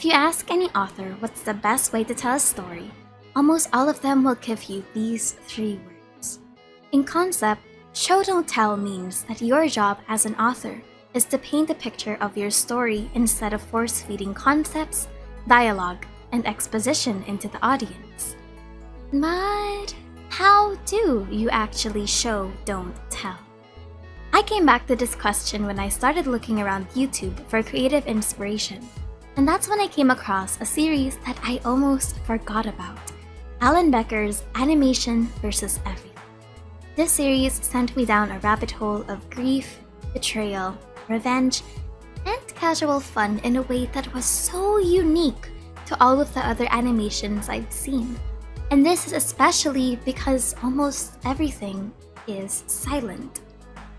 If you ask any author what's the best way to tell a story, almost all of them will give you these 3 words. In concept, show don't tell means that your job as an author is to paint a picture of your story instead of force-feeding concepts, dialogue, and exposition into the audience. But how do you actually show don't tell? I came back to this question when I started looking around YouTube for creative inspiration, and that's when I came across a series that I almost forgot about, Alan Becker's Animation vs. Everything. This series sent me down a rabbit hole of grief, betrayal, revenge, and casual fun in a way that was so unique to all of the other animations I've seen. And this is especially because almost everything is silent.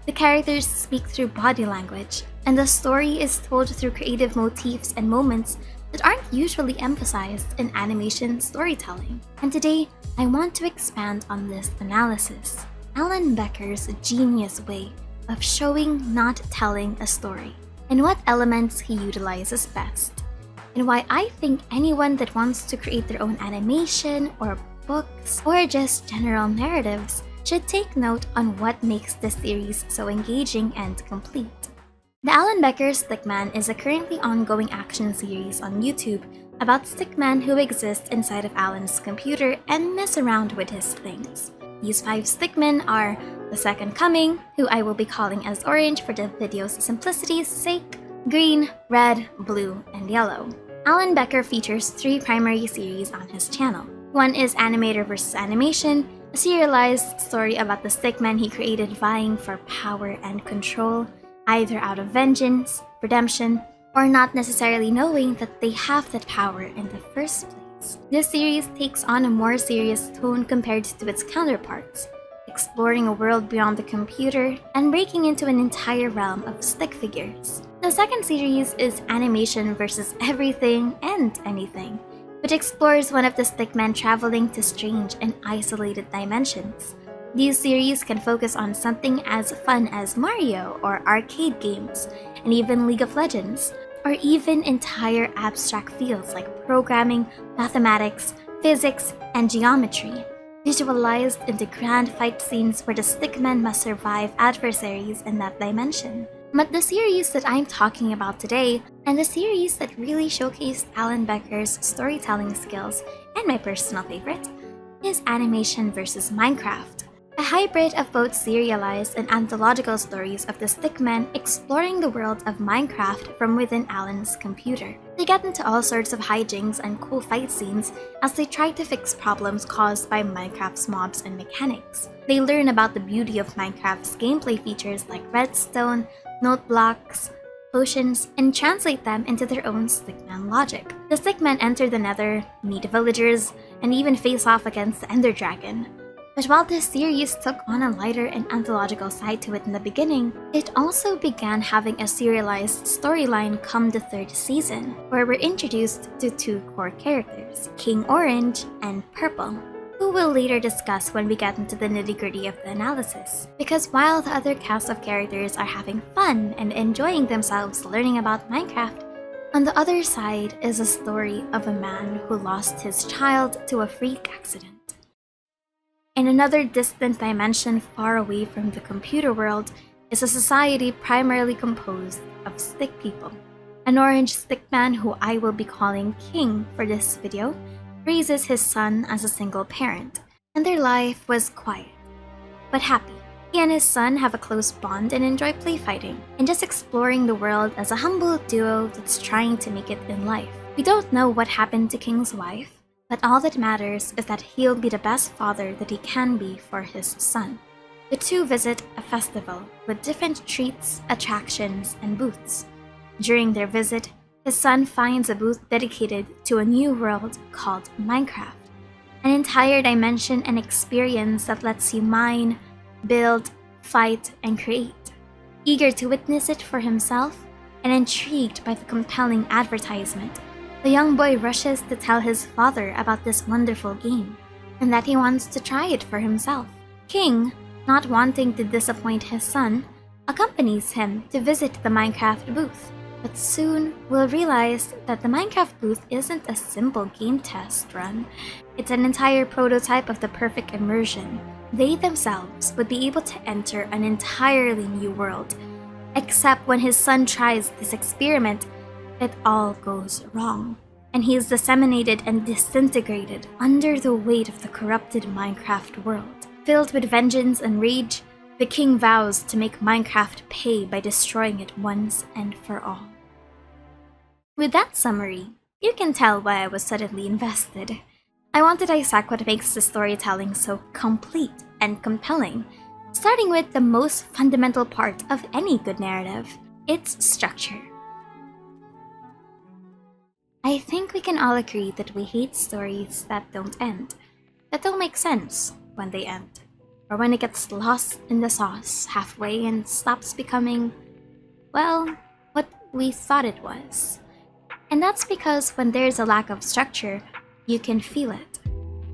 The characters speak through body language, and the story is told through creative motifs and moments that aren't usually emphasized in animation storytelling. And today, I want to expand on this analysis, Alan Becker's genius way of showing, not telling a story, and what elements he utilizes best, and why I think anyone that wants to create their own animation or books or just general narratives should take note on what makes this series so engaging and complete. The Alan Becker Stickman is a currently ongoing action series on YouTube about stickmen who exist inside of Alan's computer and mess around with his things. These 5 stickmen are the Second Coming, who I will be calling as orange for the video's simplicity's sake, green, red, blue, and yellow. Alan Becker features 3 primary series on his channel. One is Animator vs. Animation, a serialized story about the stickmen he created vying for power and control, either out of vengeance, redemption, or not necessarily knowing that they have that power in the first place. This series takes on a more serious tone compared to its counterparts, exploring a world beyond the computer and breaking into an entire realm of stick figures. The second series is Animation vs. Everything and Anything, which explores one of the stickmen traveling to strange and isolated dimensions. These series can focus on something as fun as Mario or arcade games, and even League of Legends, or even entire abstract fields like programming, mathematics, physics, and geometry, visualized into grand fight scenes where the stickmen must survive adversaries in that dimension. But the series that I'm talking about today, and the series that really showcased Alan Becker's storytelling skills, and my personal favorite, is Animation vs. Minecraft, a hybrid of both serialized and anthological stories of the stickmen exploring the world of Minecraft from within Alan's computer. They get into all sorts of hijinks and cool fight scenes as they try to fix problems caused by Minecraft's mobs and mechanics. They learn about the beauty of Minecraft's gameplay features like redstone, note blocks, potions, and translate them into their own stickman logic. The stickmen enter the Nether, meet villagers, and even face off against the Ender Dragon. But while this series took on a lighter and anthological side to it in the beginning, it also began having a serialized storyline come the 3rd season, where we're introduced to 2 core characters, King Orange and Purple, who we'll later discuss when we get into the nitty-gritty of the analysis. Because while the other cast of characters are having fun and enjoying themselves learning about Minecraft, on the other side is a story of a man who lost his child to a freak accident. In another distant dimension far away from the computer world is a society primarily composed of stick people. An orange stickman, who I will be calling King for this video, raises his son as a single parent, and their life was quiet, but happy. He and his son have a close bond and enjoy play fighting, and just exploring the world as a humble duo that's trying to make it in life. We don't know what happened to King's wife, but all that matters is that he'll be the best father that he can be for his son. The 2 visit a festival with different treats, attractions, and booths. During their visit, his son finds a booth dedicated to a new world called Minecraft, an entire dimension and experience that lets you mine, build, fight, and create. Eager to witness it for himself and intrigued by the compelling advertisement, the young boy rushes to tell his father about this wonderful game, and that he wants to try it for himself. King, not wanting to disappoint his son, accompanies him to visit the Minecraft booth, But soon, we'll realize that the Minecraft booth isn't a simple game test run. It's an entire prototype of the perfect immersion. They themselves would be able to enter an entirely new world. Except when his son tries this experiment, it all goes wrong. And he is disseminated and disintegrated under the weight of the corrupted Minecraft world. Filled with vengeance and rage, the king vows to make Minecraft pay by destroying it once and for all. With that summary, you can tell why I was suddenly invested. I want to dissect what makes the storytelling so complete and compelling, starting with the most fundamental part of any good narrative, its structure. I think we can all agree that we hate stories that don't end, that don't make sense when they end, or when it gets lost in the sauce halfway and stops becoming, well, what we thought it was. And that's because when there's a lack of structure, you can feel it.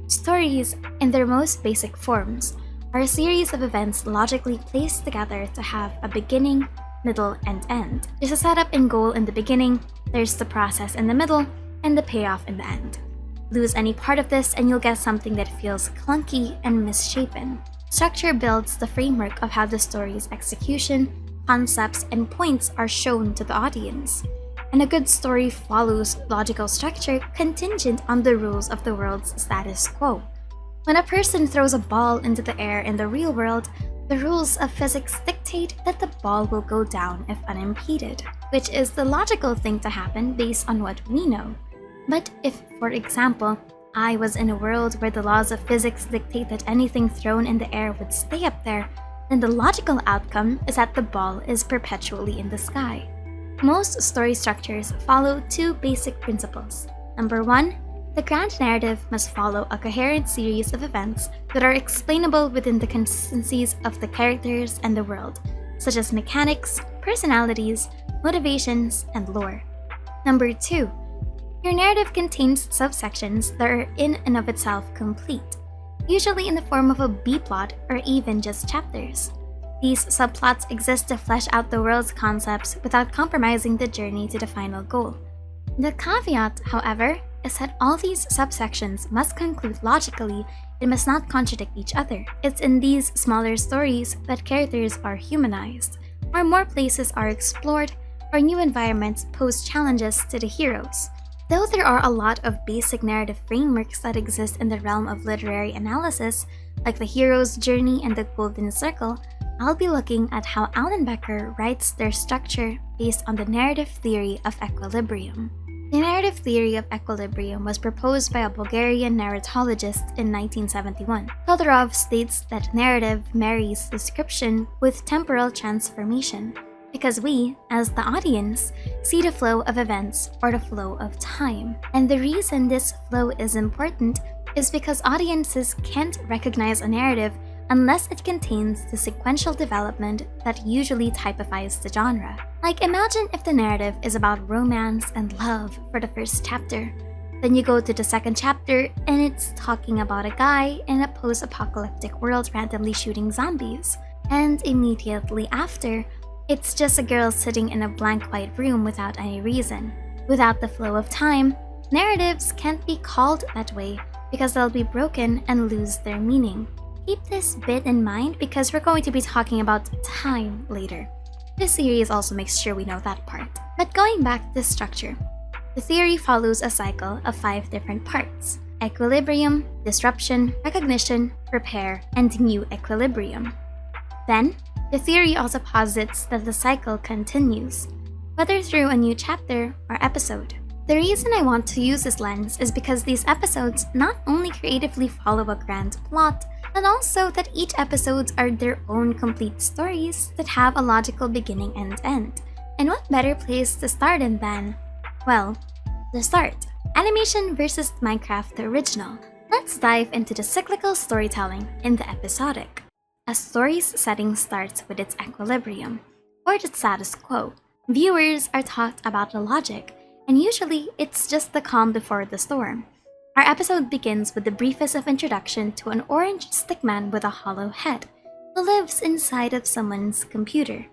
Stories, in their most basic forms, are a series of events logically placed together to have a beginning, middle, and end. There's a setup and goal in the beginning, there's the process in the middle, and the payoff in the end. Lose any part of this and you'll get something that feels clunky and misshapen. Structure builds the framework of how the story's execution, concepts, and points are shown to the audience. And a good story follows logical structure contingent on the rules of the world's status quo. When a person throws a ball into the air in the real world, the rules of physics dictate that the ball will go down if unimpeded, which is the logical thing to happen based on what we know. But if, for example, I was in a world where the laws of physics dictate that anything thrown in the air would stay up there, then the logical outcome is that the ball is perpetually in the sky. Most story structures follow two basic principles. Number one, the grand narrative must follow a coherent series of events that are explainable within the consistencies of the characters and the world, such as mechanics, personalities, motivations, and lore. Number two, your narrative contains subsections that are in and of itself complete, usually in the form of a B-plot or even just chapters. These subplots exist to flesh out the world's concepts without compromising the journey to the final goal. The caveat, however, is that all these subsections must conclude logically and must not contradict each other. It's in these smaller stories that characters are humanized, or more places are explored, or new environments pose challenges to the heroes. Though there are a lot of basic narrative frameworks that exist in the realm of literary analysis, like the hero's journey and the golden circle, I'll be looking at how Becker writes their structure based on the narrative theory of equilibrium. The narrative theory of equilibrium was proposed by a Bulgarian narratologist in 1971. Todorov states that narrative marries description with temporal transformation, because we, as the audience, see the flow of events or the flow of time. And the reason this flow is important is because audiences can't recognize a narrative unless it contains the sequential development that usually typifies the genre. Like, imagine if the narrative is about romance and love for the first chapter. Then you go to the second chapter and it's talking about a guy in a post-apocalyptic world randomly shooting zombies. And immediately after, it's just a girl sitting in a blank white room without any reason. Without the flow of time, narratives can't be called that way because they'll be broken and lose their meaning. Keep this bit in mind because we're going to be talking about time later. This series also makes sure we know that part. But going back to the structure, the theory follows a cycle of 5 different parts: equilibrium, disruption, recognition, repair, and new equilibrium. Then, the theory also posits that the cycle continues, whether through a new chapter or episode. The reason I want to use this lens is because these episodes not only creatively follow a grand plot, but also that each episodes are their own complete stories that have a logical beginning and end. And what better place to start in than, well, the start. Animation versus Minecraft the original. Let's dive into the cyclical storytelling in the episodic. A story's setting starts with its equilibrium, or the status quo. Viewers are taught about the logic, and usually it's just the calm before the storm. Our episode begins with the briefest of introduction to an orange stickman with a hollow head, who lives inside of someone's computer.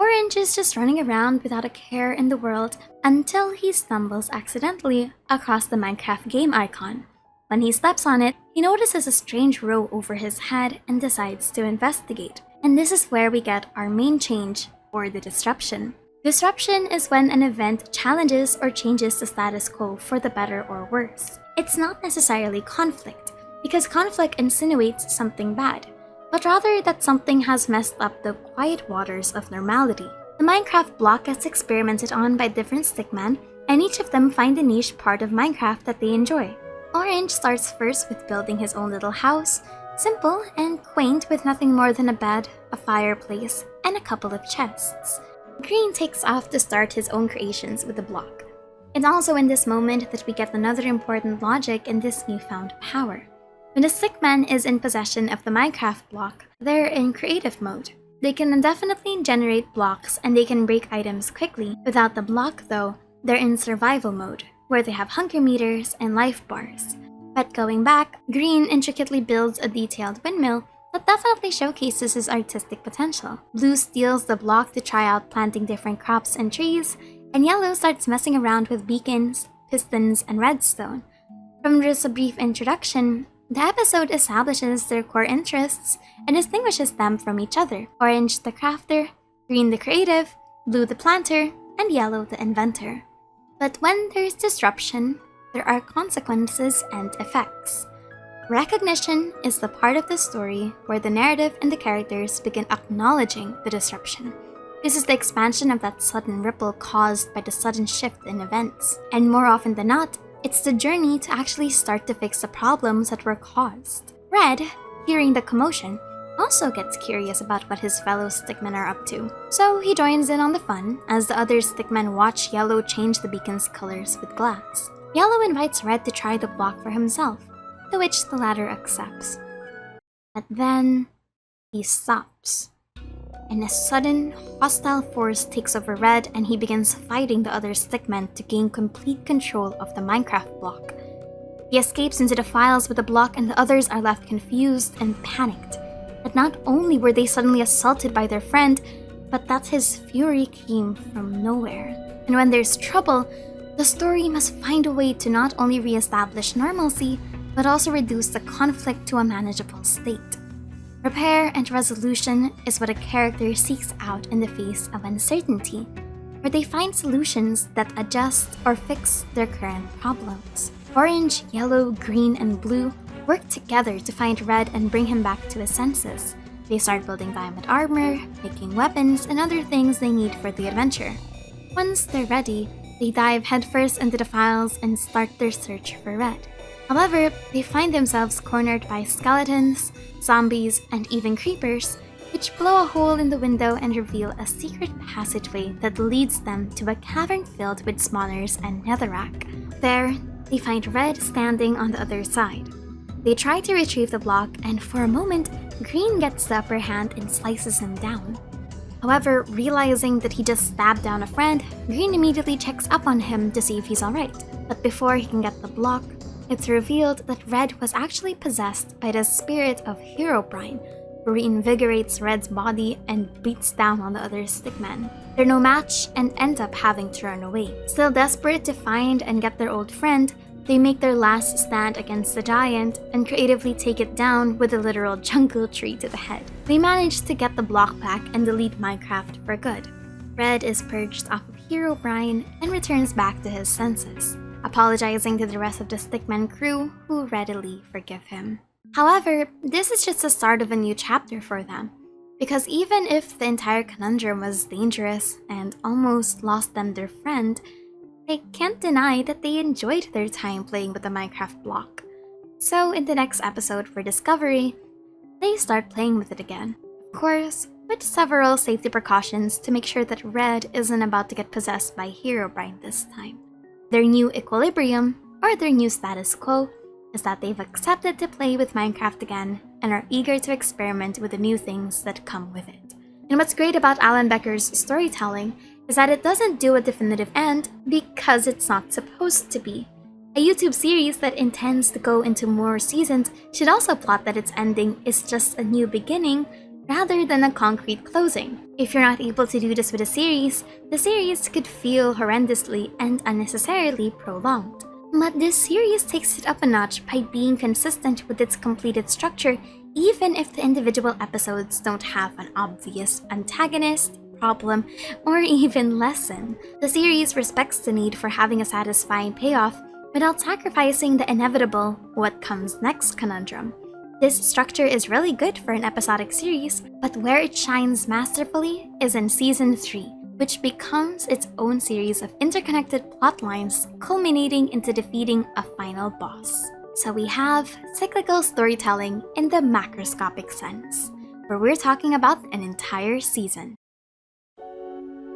Orange is just running around without a care in the world until he stumbles accidentally across the Minecraft game icon. When he steps on it, he notices a strange row over his head and decides to investigate. And this is where we get our main change, or the disruption. Disruption is when an event challenges or changes the status quo for the better or worse. It's not necessarily conflict, because conflict insinuates something bad, but rather that something has messed up the quiet waters of normality. The Minecraft block gets experimented on by different stickmen, and each of them find a niche part of Minecraft that they enjoy. Orange starts first with building his own little house, simple and quaint with nothing more than a bed, a fireplace, and a couple of chests. Green takes off to start his own creations with a block. It's also in this moment that we get another important logic in this newfound power. When the stickman is in possession of the Minecraft block, they're in creative mode. They can indefinitely generate blocks and they can break items quickly. Without the block though, they're in survival mode, where they have hunger meters and life bars. But going back, Green intricately builds a detailed windmill that definitely showcases his artistic potential. Blue steals the block to try out planting different crops and trees, and Yellow starts messing around with beacons, pistons, and redstone. From just a brief introduction, the episode establishes their core interests and distinguishes them from each other. Orange the crafter, Green the creative, Blue the planter, and Yellow the inventor. But when there's disruption, there are consequences and effects. Recognition is the part of the story where the narrative and the characters begin acknowledging the disruption. This is the expansion of that sudden ripple caused by the sudden shift in events. And more often than not, it's the journey to actually start to fix the problems that were caused. Red, hearing the commotion, also gets curious about what his fellow stickmen are up to. So he joins in on the fun as the other stickmen watch Yellow change the beacon's colors with glass. Yellow invites Red to try the block for himself, to which the latter accepts. But then he stops. And a sudden, hostile force takes over Red and he begins fighting the other stickmen to gain complete control of the Minecraft block. He escapes into the files with the block and the others are left confused and panicked. That not only were they suddenly assaulted by their friend, but that his fury came from nowhere. And when there's trouble, the story must find a way to not only re-establish normalcy, but also reduce the conflict to a manageable state. Repair and resolution is what a character seeks out in the face of uncertainty, where they find solutions that adjust or fix their current problems. Orange, Yellow, Green, and Blue work together to find Red and bring him back to his senses. They start building diamond armor, making weapons, and other things they need for the adventure. Once they're ready, they dive headfirst into the files and start their search for Red. However, they find themselves cornered by skeletons, zombies, and even creepers, which blow a hole in the window and reveal a secret passageway that leads them to a cavern filled with spawners and netherrack. There, they find Red standing on the other side. They try to retrieve the block, and for a moment, Green gets the upper hand and slices him down. However, realizing that he just stabbed down a friend, Green immediately checks up on him to see if he's alright. But before he can get the block, it's revealed that Red was actually possessed by the spirit of Herobrine, who reinvigorates Red's body and beats down on the other stickmen. They're no match and end up having to run away. Still desperate to find and get their old friend, they make their last stand against the giant and creatively take it down with a literal jungle tree to the head. They manage to get the block back and delete Minecraft for good. Red is purged off of Herobrine and returns back to his senses, apologizing to the rest of the Stickman crew who readily forgive him. However, this is just the start of a new chapter for them, because even if the entire conundrum was dangerous and almost lost them their friend, they can't deny that they enjoyed their time playing with the Minecraft block. So in the next episode for Discovery, they start playing with it again. Of course, with several safety precautions to make sure that Red isn't about to get possessed by Herobrine this time. Their new equilibrium, or their new status quo, is that they've accepted to play with Minecraft again and are eager to experiment with the new things that come with it. And what's great about Alan Becker's storytelling is that it doesn't do a definitive end because it's not supposed to be. A YouTube series that intends to go into more seasons should also plot that its ending is just a new beginning rather than a concrete closing. If you're not able to do this with a series, the series could feel horrendously and unnecessarily prolonged. But this series takes it up a notch by being consistent with its completed structure, even if the individual episodes don't have an obvious antagonist, problem, or even lesson. The series respects the need for having a satisfying payoff without sacrificing the inevitable what comes next conundrum. This structure is really good for an episodic series, but where it shines masterfully is in Season 3, which becomes its own series of interconnected plot lines culminating into defeating a final boss. So we have cyclical storytelling in the macroscopic sense, where we're talking about an entire season.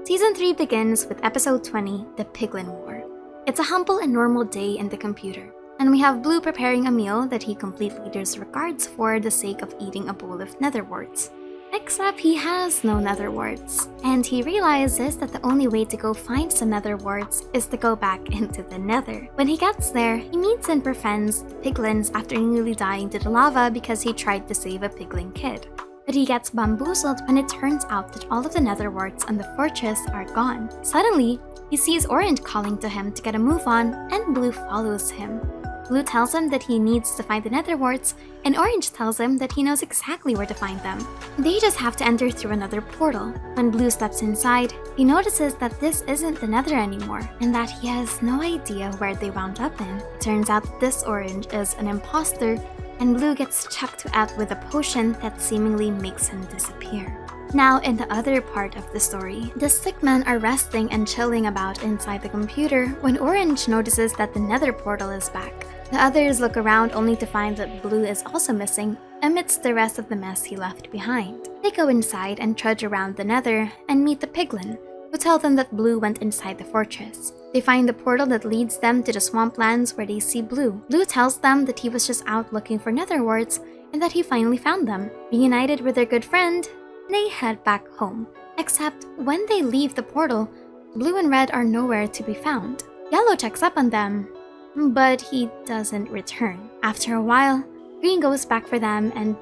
Season 3 begins with episode 20, The Piglin War. It's a humble and normal day in the computer, and we have Blue preparing a meal that he completely disregards for the sake of eating a bowl of netherworts. Except he has no netherworts, and he realizes that the only way to go find some netherworts is to go back into the nether. When he gets there, he meets and befriends the piglins after nearly dying to the lava because he tried to save a piglin kid. But he gets bamboozled when it turns out that all of the netherworts on the fortress are gone. Suddenly, he sees Orange calling to him to get a move on, and Blue follows him. Blue tells him that he needs to find the netherworts, and Orange tells him that he knows exactly where to find them. They just have to enter through another portal. When Blue steps inside, he notices that this isn't the nether anymore, and that he has no idea where they wound up in. It turns out that this Orange is an imposter, and Blue gets chucked out with a potion that seemingly makes him disappear. Now, in the other part of the story, the Stickmen are resting and chilling about inside the computer when Orange notices that the nether portal is back. The others look around only to find that Blue is also missing amidst the rest of the mess he left behind. They go inside and trudge around the nether and meet the piglin, who tell them that Blue went inside the fortress. They find the portal that leads them to the swamplands where they see Blue. Blue tells them that he was just out looking for netherworts and that he finally found them. Reunited with their good friend, they head back home. Except when they leave the portal, Blue and Red are nowhere to be found. Yellow checks up on them, but he doesn't return. After a while, Green goes back for them and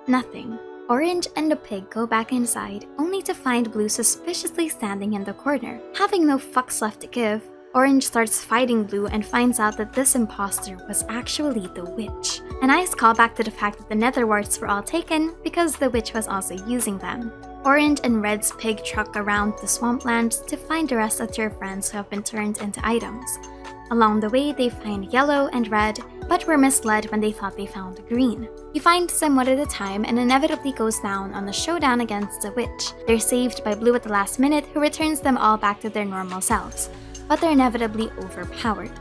nothing. Orange and the pig go back inside, only to find Blue suspiciously standing in the corner. Having no fucks left to give, Orange starts fighting Blue and finds out that this imposter was actually the witch. A nice callback to the fact that the netherworts were all taken because the witch was also using them. Orange and Red's pig truck around the swamplands to find the rest of their friends who have been turned into items. Along the way, they find Yellow and Red, but were misled when they thought they found Green. He finds them one at a time and inevitably goes down on the showdown against the witch. They're saved by Blue at the last minute, who returns them all back to their normal selves, but they're inevitably overpowered.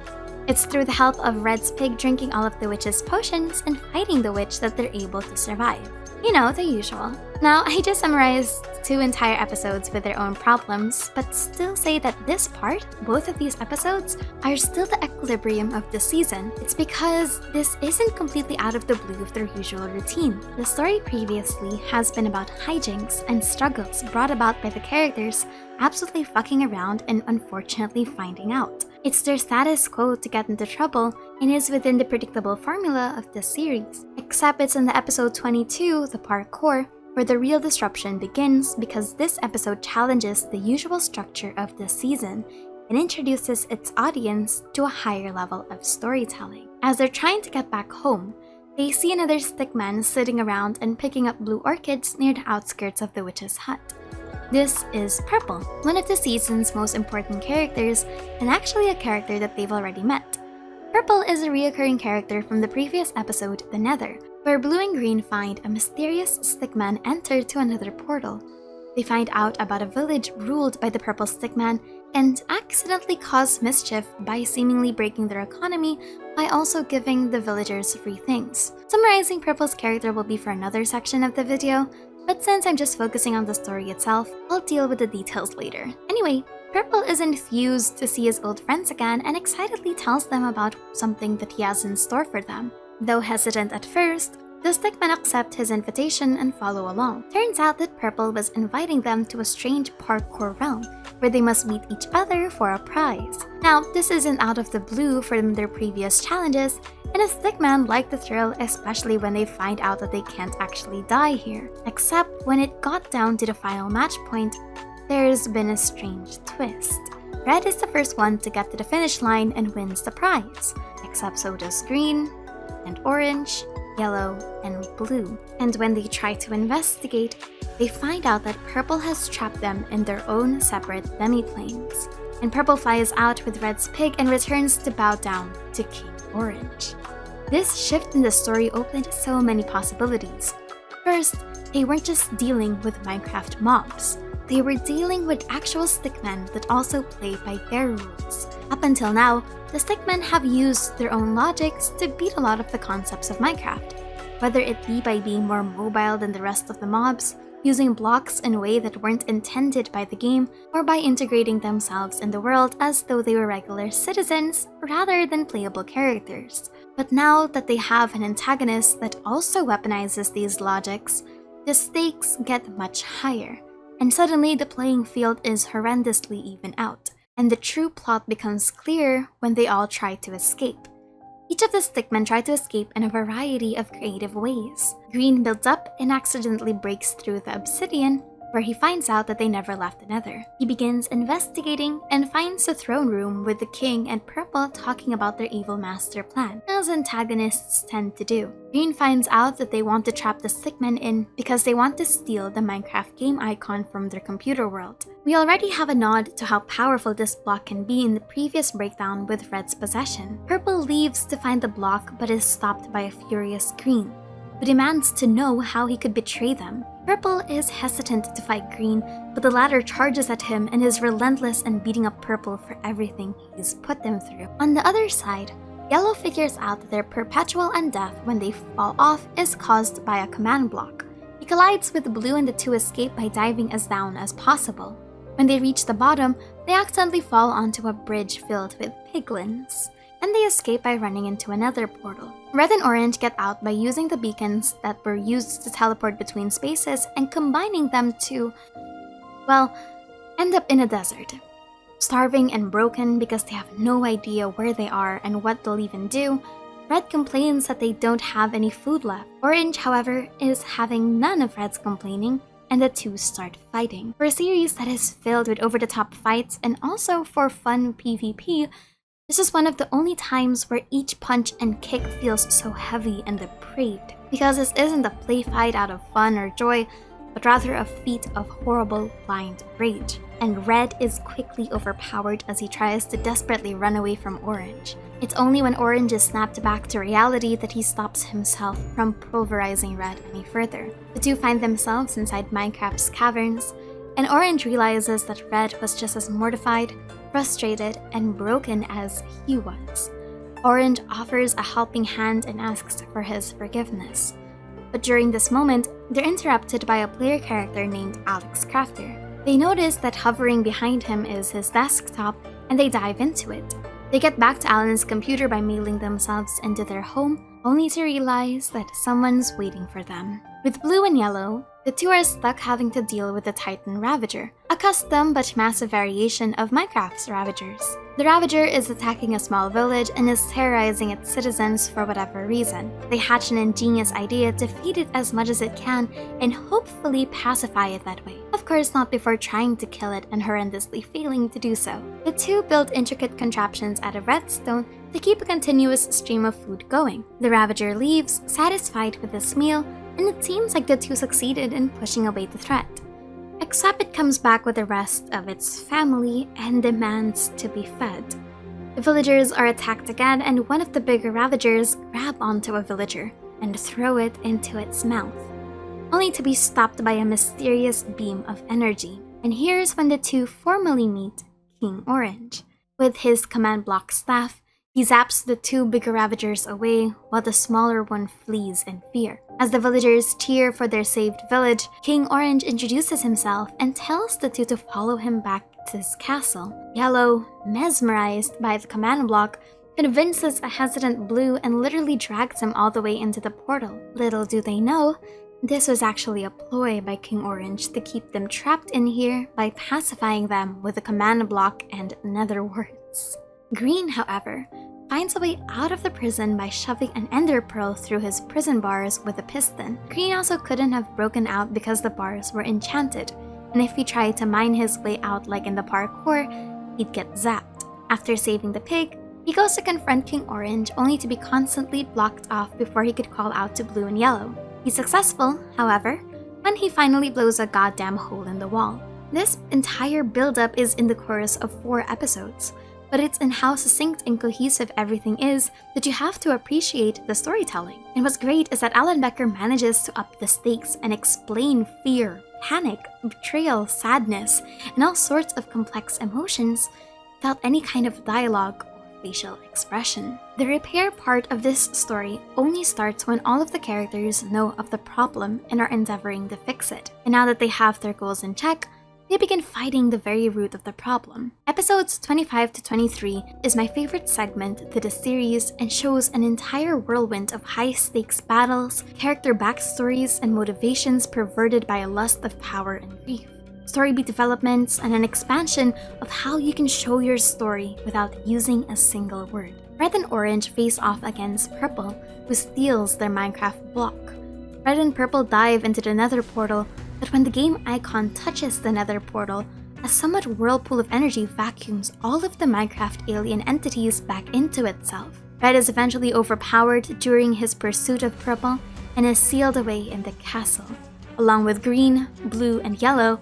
It's through the help of Red's pig drinking all of the witch's potions and fighting the witch that they're able to survive. You know, the usual. Now, I just summarized 2 entire episodes with their own problems, but still say that this part, both of these episodes, are still the equilibrium of the season. It's because this isn't completely out of the blue of their usual routine. The story previously has been about hijinks and struggles brought about by the characters absolutely fucking around and unfortunately finding out. It's their status quo to get into trouble and is within the predictable formula of this series. Except it's in the episode 22, the parkour, where the real disruption begins because this episode challenges the usual structure of the season and introduces its audience to a higher level of storytelling. As they're trying to get back home, they see another stickman sitting around and picking up blue orchids near the outskirts of the witch's hut. This is Purple, one of the season's most important characters, and actually a character that they've already met. Purple is a reoccurring character from the previous episode, The Nether, where Blue and Green find a mysterious stickman enter to another portal. They find out about a village ruled by the Purple Stickman and accidentally cause mischief by seemingly breaking their economy by also giving the villagers free things. Summarizing Purple's character will be for another section of the video, but since I'm just focusing on the story itself, I'll deal with the details later. Anyway, Purple is enthused to see his old friends again and excitedly tells them about something that he has in store for them. Though hesitant at first, the stickmen accept his invitation and follow along. Turns out that Purple was inviting them to a strange parkour realm where they must beat each other for a prize. Now, this isn't out of the blue from their previous challenges, and a Stickman like the thrill, especially when they find out that they can't actually die here. Except when it got down to the final match point, there's been a strange twist. Red is the first one to get to the finish line and wins the prize, except so does green, and orange, yellow, and blue. And when they try to investigate, they find out that purple has trapped them in their own separate demi-planes. And purple flies out with Red's pig and returns to bow down to King Orange. This shift in the story opened so many possibilities. First, they weren't just dealing with Minecraft mobs. They were dealing with actual stickmen that also play by their rules. Up until now, the stickmen have used their own logics to beat a lot of the concepts of Minecraft, whether it be by being more mobile than the rest of the mobs, using blocks in a way that weren't intended by the game, or by integrating themselves in the world as though they were regular citizens rather than playable characters. But now that they have an antagonist that also weaponizes these logics, the stakes get much higher. And suddenly the playing field is horrendously even out, and the true plot becomes clear when they all try to escape. Each of the stickmen try to escape in a variety of creative ways. Green builds up and accidentally breaks through the obsidian, where he finds out that they never left the Nether. He begins investigating and finds the throne room with the king and purple talking about their evil master plan, as antagonists tend to do. Green finds out that they want to trap the stickmen in because they want to steal the Minecraft game icon from their computer world. We already have a nod to how powerful this block can be in the previous breakdown with Red's possession. Purple leaves to find the block but is stopped by a furious Green, who demands to know how he could betray them. Purple is hesitant to fight Green, but the latter charges at him and is relentless in beating up Purple for everything he's put them through. On the other side, Yellow figures out that their perpetual undeath when they fall off is caused by a command block. He collides with Blue and the two escape by diving as down as possible. When they reach the bottom, they accidentally fall onto a bridge filled with piglins, and they escape by running into another portal. Red and Orange get out by using the beacons that were used to teleport between spaces and combining them to, well, end up in a desert. Starving and broken because they have no idea where they are and what they'll even do, Red complains that they don't have any food left. Orange, however, is having none of Red's complaining, and the two start fighting. For a series that is filled with over-the-top fights and also for fun PvP, this is one of the only times where each punch and kick feels so heavy and depraved, because this isn't a play fight out of fun or joy, but rather a feat of horrible blind rage. And Red is quickly overpowered as he tries to desperately run away from Orange. It's only when Orange is snapped back to reality that he stops himself from pulverizing Red any further. The two find themselves inside Minecraft's caverns, and Orange realizes that Red was just as mortified, frustrated, and broken as he was. Orange offers a helping hand and asks for his forgiveness. But during this moment, they're interrupted by a player character named Alex Crafter. They notice that hovering behind him is his desktop, and they dive into it. They get back to Alan's computer by mailing themselves into their home, only to realize that someone's waiting for them. With Blue and Yellow, the two are stuck having to deal with the Titan Ravager, a custom but massive variation of Minecraft's Ravagers. The Ravager is attacking a small village and is terrorizing its citizens for whatever reason. They hatch an ingenious idea to feed it as much as it can and hopefully pacify it that way. Of course, not before trying to kill it and horrendously failing to do so. The two build intricate contraptions out of redstone to keep a continuous stream of food going. The Ravager leaves, satisfied with this meal, and it seems like the two succeeded in pushing away the threat. Except it comes back with the rest of its family and demands to be fed. The villagers are attacked again, and one of the bigger Ravagers grab onto a villager and throw it into its mouth, only to be stopped by a mysterious beam of energy. And here's when the two formally meet King Orange. With his command block staff, he zaps the two bigger Ravagers away while the smaller one flees in fear. As the villagers cheer for their saved village, King Orange introduces himself and tells the two to follow him back to his castle. Yellow, mesmerized by the command block, convinces a hesitant Blue and literally drags him all the way into the portal. Little do they know, This was actually a ploy by King Orange to keep them trapped in here by pacifying them with a command block and nether warts. Green, however, finds a way out of the prison by shoving an ender pearl through his prison bars with a piston. Green also couldn't have broken out because the bars were enchanted, and if he tried to mine his way out like in the parkour, he'd get zapped. After saving the pig, he goes to confront King Orange only to be constantly blocked off before he could call out to Blue and Yellow. He's successful, however, when he finally blows a goddamn hole in the wall. This entire build-up is in the course of 4 episodes, but it's in how succinct and cohesive everything is that you have to appreciate the storytelling. And what's great is that Alan Becker manages to up the stakes and explain fear, panic, betrayal, sadness, and all sorts of complex emotions without any kind of dialogue facial expression. The repair part of this story only starts when all of the characters know of the problem and are endeavoring to fix it. And now that they have their goals in check, they begin fighting the very root of the problem. Episodes 25 to 23 is my favorite segment to the series and shows an entire whirlwind of high-stakes battles, character backstories, and motivations perverted by a lust of power and grief. Story beat developments, and an expansion of how you can show your story without using a single word. Red and Orange face off against Purple, who steals their Minecraft block. Red and Purple dive into the nether portal, but when the game icon touches the nether portal, a somewhat whirlpool of energy vacuums all of the Minecraft alien entities back into itself. Red is eventually overpowered during his pursuit of Purple and is sealed away in the castle, along with Green, Blue, and Yellow,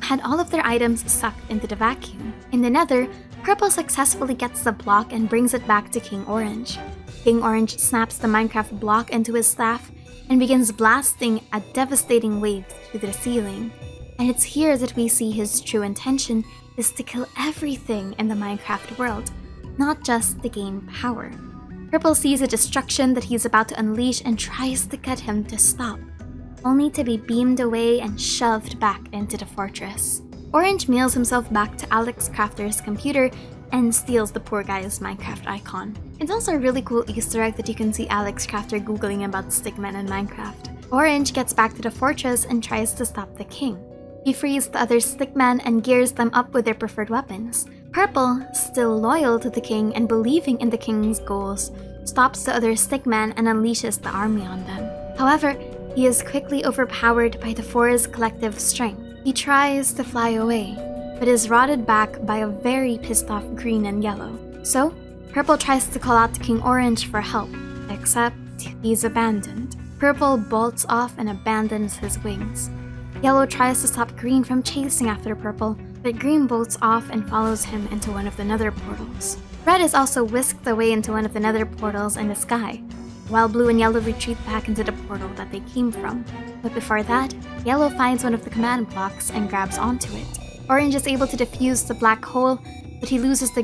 had all of their items sucked into the vacuum. In the nether, Purple successfully gets the block and brings it back to King Orange. King Orange snaps the Minecraft block into his staff and begins blasting a devastating wave through the ceiling. And it's here that we see his true intention is to kill everything in the Minecraft world, not just to gain power. Purple sees the destruction that he's about to unleash and tries to get him to stop, only to be beamed away and shoved back into the fortress. Orange mails himself back to Alex Crafter's computer and steals the poor guy's Minecraft icon. It's also a really cool Easter egg that you can see Alex Crafter googling about Stickman and Minecraft. Orange gets back to the fortress and tries to stop the king. He frees the other Stickman and gears them up with their preferred weapons. Purple, still loyal to the king and believing in the king's goals, stops the other Stickman and unleashes the army on them. However, he is quickly overpowered by the 4's collective strength. He tries to fly away, but is rotted back by a very pissed off Green and Yellow. So, Purple tries to call out to King Orange for help, except he's abandoned. Purple bolts off and abandons his wings. Yellow tries to stop Green from chasing after Purple, but Green bolts off and follows him into one of the nether portals. Red is also whisked away into one of the nether portals in the sky, while Blue and Yellow retreat back into the portal that they came from. But before that, Yellow finds one of the command blocks and grabs onto it. Orange is able to defuse the black hole, but he loses the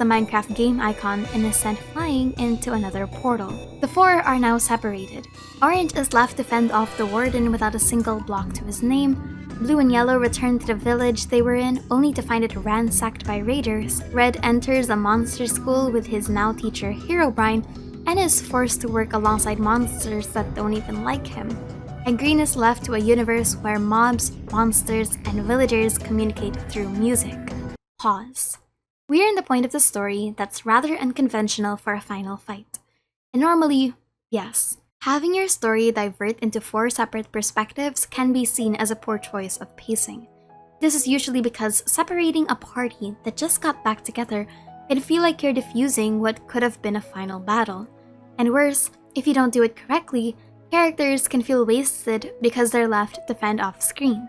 Minecraft game icon and is sent flying into another portal. The 4 are now separated. Orange is left to fend off the warden without a single block to his name. Blue and Yellow return to the village they were in, only to find it ransacked by raiders. Red enters a monster school with his now teacher Herobrine, and is forced to work alongside monsters that don't even like him. And Green is left to a universe where mobs, monsters, and villagers communicate through music. Pause. We are in the point of the story that's rather unconventional for a final fight. And normally, yes, having your story divert into 4 separate perspectives can be seen as a poor choice of pacing. This is usually because separating a party that just got back together can feel like you're diffusing what could have been a final battle. And worse, if you don't do it correctly, characters can feel wasted because they're left to fend off screen.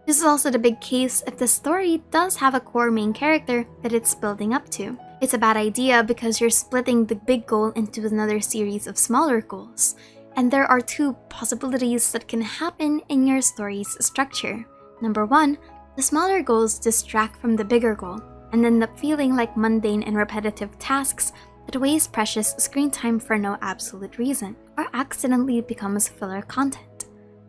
This is also the big case if the story does have a core main character that it's building up to. It's a bad idea because you're splitting the big goal into another series of smaller goals, and there are 2 possibilities that can happen in your story's structure. Number 1, the smaller goals distract from the bigger goal, and end up feeling like mundane and repetitive tasks that waste precious screen time for no absolute reason, or accidentally becomes filler content.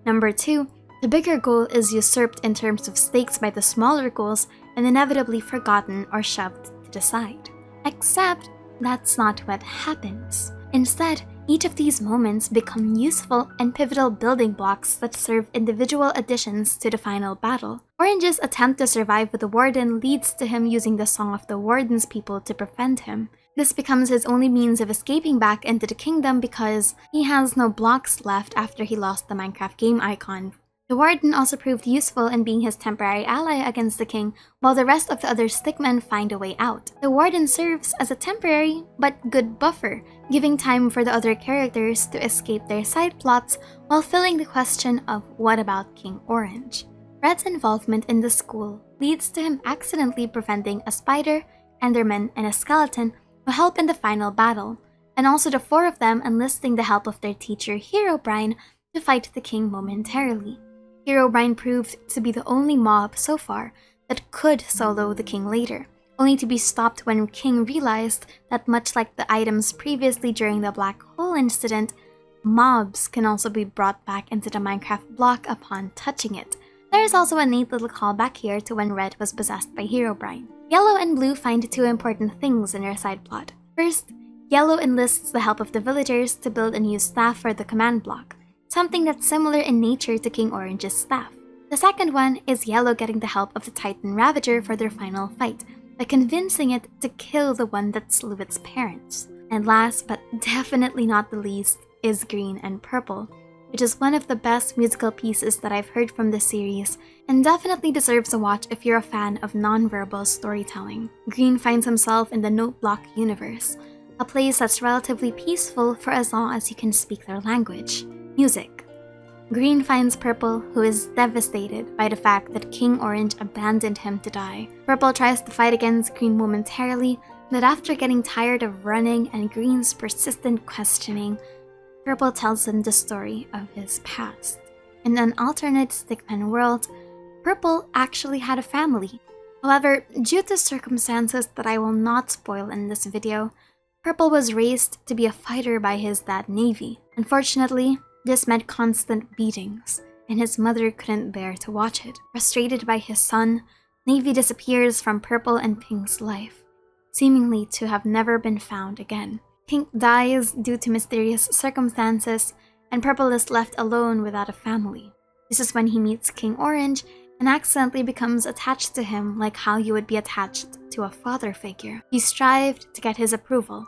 Number 2, the bigger goal is usurped in terms of stakes by the smaller goals and inevitably forgotten or shoved to the side. Except, that's not what happens. Instead, Each of these moments become useful and pivotal building blocks that serve individual additions to the final battle. Orange's attempt to survive with the Warden leads to him using the Song of the Warden's people to befriend him. This becomes his only means of escaping back into the kingdom because he has no blocks left after he lost the Minecraft game icon. The Warden also proved useful in being his temporary ally against the king, while the rest of the other Stickmen find a way out. The Warden serves as a temporary but good buffer, giving time for the other characters to escape their side plots while filling the question of what about King Orange. Red's involvement in the school leads to him accidentally preventing a spider, enderman, and a skeleton who help in the final battle, and also the four of them enlisting the help of their teacher Herobrine to fight the king momentarily. Herobrine proved to be the only mob so far that could solo the king later, only to be stopped when King realized that much like the items previously during the black hole incident, mobs can also be brought back into the Minecraft block upon touching it. There is also a neat little callback here to when Red was possessed by Herobrine. Yellow and Blue find two important things in their side plot. First, Yellow enlists the help of the villagers to build a new staff for the command block, something that's similar in nature to King Orange's staff. The second one is Yellow getting the help of the Titan Ravager for their final fight, by convincing it to kill the one that slew its parents. And last but definitely not the least is Green and Purple, which is one of the best musical pieces that I've heard from this series, and definitely deserves a watch if you're a fan of non-verbal storytelling. Green finds himself in the Note Block universe, a place that's relatively peaceful for as long as you can speak their language. Music. Green finds Purple, who is devastated by the fact that King Orange abandoned him to die. Purple tries to fight against Green momentarily, but after getting tired of running and Green's persistent questioning, Purple tells him the story of his past. In an alternate Stickman world, Purple actually had a family. However, due to circumstances that I will not spoil in this video, Purple was raised to be a fighter by his dad Navy. Unfortunately, this meant constant beatings, and his mother couldn't bear to watch it. Frustrated by his son, Navy disappears from Purple and Pink's life, seemingly to have never been found again. Pink dies due to mysterious circumstances, and Purple is left alone without a family. This is when he meets King Orange and accidentally becomes attached to him like how you would be attached to a father figure. He strived to get his approval,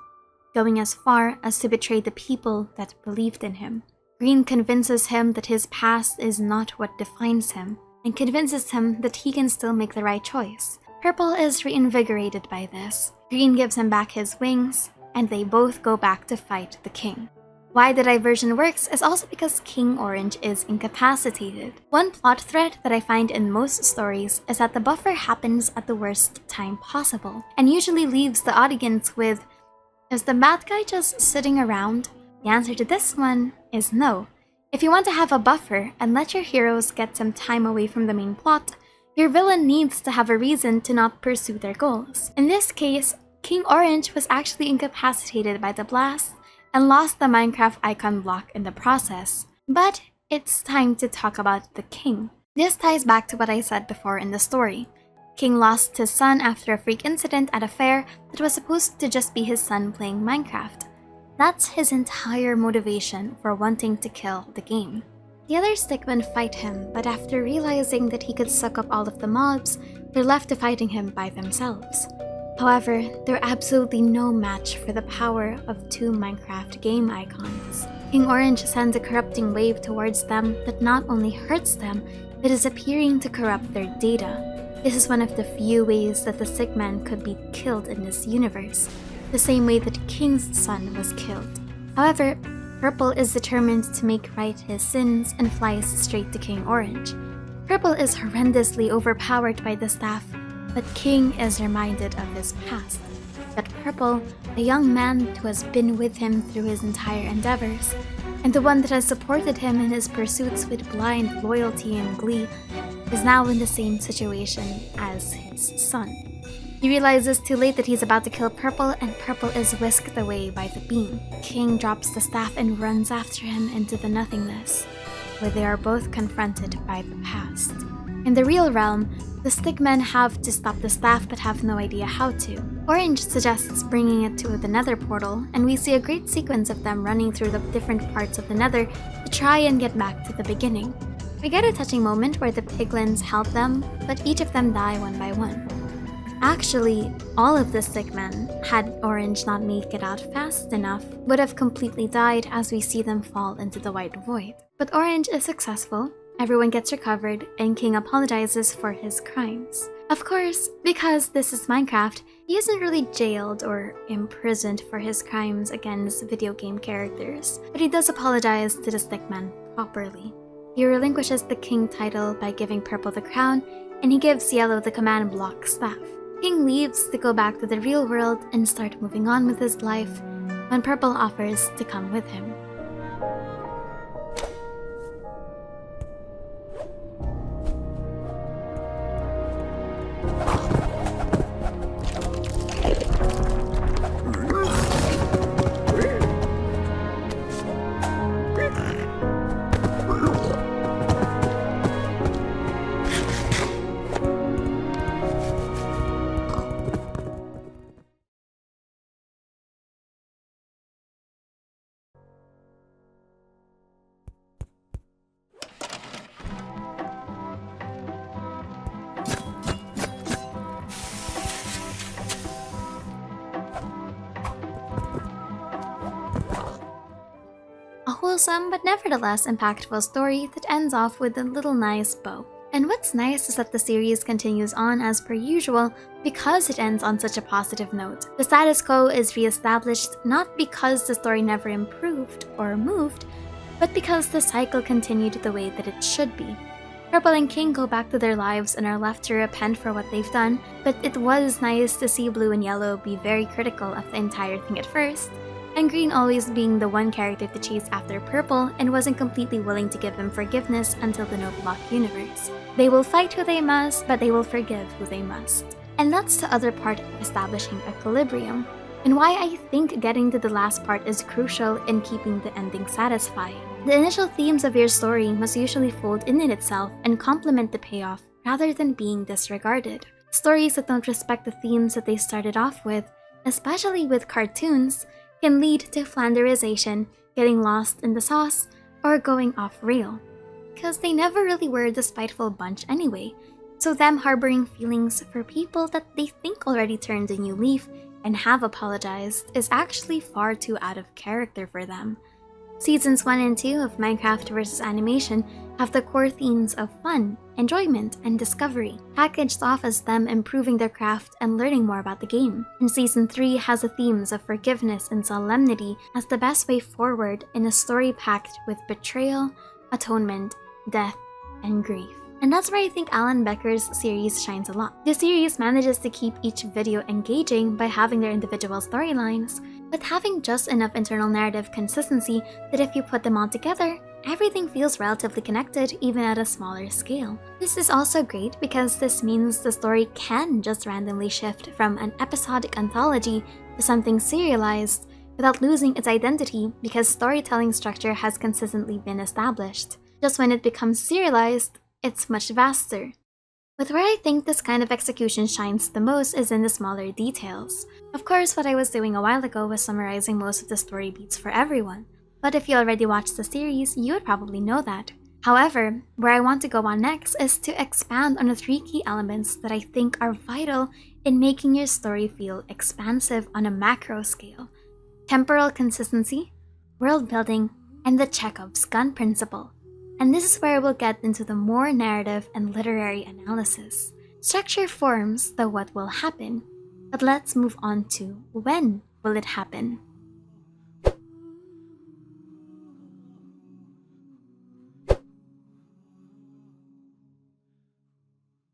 going as far as to betray the people that believed in him. Green convinces him that his past is not what defines him, and convinces him that he can still make the right choice. Purple is reinvigorated by this. Green gives him back his wings, and they both go back to fight the king. Why the diversion works is also because King Orange is incapacitated. One plot thread that I find in most stories is that the buffer happens at the worst time possible, and usually leaves the audience with, is the bad guy just sitting around? The answer to this one is no. If you want to have a buffer and let your heroes get some time away from the main plot, your villain needs to have a reason to not pursue their goals. In this case, King Orange was actually incapacitated by the blast and lost the Minecraft icon block in the process. But it's time to talk about the king. This ties back to what I said before in the story. King lost his son after a freak incident at a fair that was supposed to just be his son playing Minecraft. That's his entire motivation for wanting to kill the game. The other Stickmen fight him, but after realizing that he could suck up all of the mobs, they're left to fighting him by themselves. However, they're absolutely no match for the power of two Minecraft game icons. King Orange sends a corrupting wave towards them that not only hurts them, but is appearing to corrupt their data. This is one of the few ways that the Stickman could be killed in this universe, the same way that King's son was killed. However, Purple is determined to make right his sins and flies straight to King Orange. Purple is horrendously overpowered by the staff, but King is reminded of his past. But Purple, a young man who has been with him through his entire endeavors, and the one that has supported him in his pursuits with blind loyalty and glee, is now in the same situation as his son. He realizes too late that he's about to kill Purple, and Purple is whisked away by the beam. King drops the staff and runs after him into the nothingness, where they are both confronted by the past. In the real realm, the Stickmen have to stop the staff but have no idea how to. Orange suggests bringing it to the Nether portal, and we see a great sequence of them running through the different parts of the Nether to try and get back to the beginning. We get a touching moment where the piglins help them, but each of them die one by one. Actually, all of the Stickmen, had Orange not make it out fast enough, would have completely died as we see them fall into the white void. But Orange is successful, everyone gets recovered, and King apologizes for his crimes. Of course, because this is Minecraft, he isn't really jailed or imprisoned for his crimes against video game characters, but he does apologize to the Stickmen properly. He relinquishes the King title by giving Purple the crown, and he gives Yellow the command block staff. King leaves to go back to the real world and start moving on with his life when Purple offers to come with him. A wholesome but nevertheless impactful story that ends off with a little nice bow. And what's nice is that the series continues on as per usual because it ends on such a positive note. The status quo is re-established not because the story never improved or moved, but because the cycle continued the way that it should be. Purple and King go back to their lives and are left to repent for what they've done, but it was nice to see Blue and Yellow be very critical of the entire thing at first, and Green always being the one character to chase after Purple and wasn't completely willing to give him forgiveness until the no-block universe. They will fight who they must, but they will forgive who they must. And that's the other part of establishing equilibrium, and why I think getting to the last part is crucial in keeping the ending satisfying. The initial themes of your story must usually fold in itself and complement the payoff rather than being disregarded. Stories that don't respect the themes that they started off with, especially with cartoons, can lead to flanderization, getting lost in the sauce, or going off rail. Because they never really were the spiteful bunch anyway, so them harboring feelings for people that they think already turned a new leaf and have apologized is actually far too out of character for them. Seasons 1 and 2 of Minecraft vs. Animation have the core themes of fun, enjoyment, and discovery, packaged off as them improving their craft and learning more about the game. And Season 3 has the themes of forgiveness and solemnity as the best way forward in a story packed with betrayal, atonement, death, and grief. And that's where I think Alan Becker's series shines a lot. The series manages to keep each video engaging by having their individual storylines, but having just enough internal narrative consistency that if you put them all together, everything feels relatively connected even at a smaller scale. This is also great because this means the story can just randomly shift from an episodic anthology to something serialized without losing its identity because storytelling structure has consistently been established. Just when it becomes serialized, it's much vaster. But where I think this kind of execution shines the most is in the smaller details. Of course, what I was doing a while ago was summarizing most of the story beats for everyone, but if you already watched the series, you would probably know that. However, where I want to go on next is to expand on the 3 key elements that I think are vital in making your story feel expansive on a macro scale: temporal consistency, world building, and the Chekhov's gun principle. And this is where we'll get into the more narrative and literary analysis. Structure forms the what will happen, but let's move on to when will it happen.